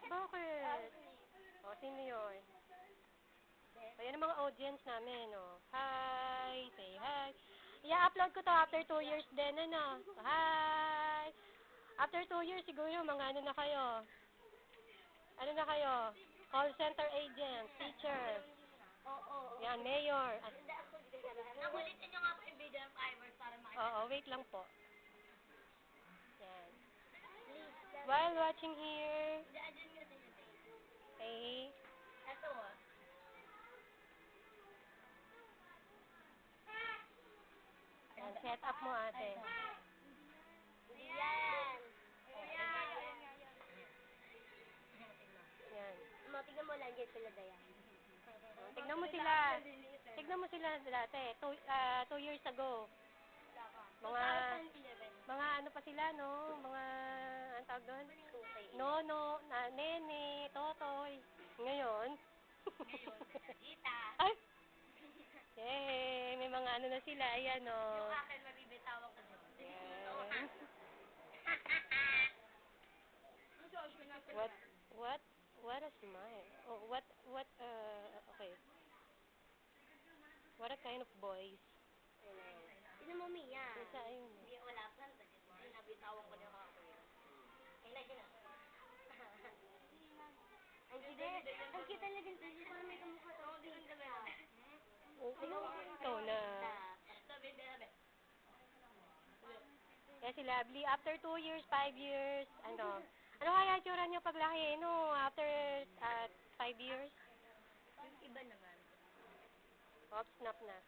Bakit? O, sino yun? Ayan ang mga audience namin, o. Hi! Say hi! I-upload ko to after 2 years din, ano? Hi! After 2 years, siguro, mga ano na kayo? Ano na kayo? Call center agent, teacher. Yan, mayor. Nakulitin nyo nga po yung video ng timers para makita. Oo, wait lang po. Yan. While watching here, Adyan nga sa inyo. okay. Ito Yan, set up mo, ate. Hindi yan. Yan. Tingnan mo lang dyan sila Dayan. Tignan mo sila. Tignan mo sila dati. 2 years ago. Mga ano pa sila, no? Mga, ang tawag doon? Nono, nene, totoy. Ngayon? Gita. Ay! Yay! May mga ano na sila. Ayan, no? Yung akin, mabibitawan ko dyan. Yan. What a smile. Oh, okay. What a kind of voice. Sino mo, Mia? Isa, ayun. Hindi, wala pa. Nabitawan ko yung ako. Kailan yun? Ang kita lang din tayo. Parang may kamukha to. Ikaw na. Kaya si Lovely, after 2 years, 5 years, ano kaya itsura niyo paglaki, no? After 5 years? Iba naman. Oops, snap na.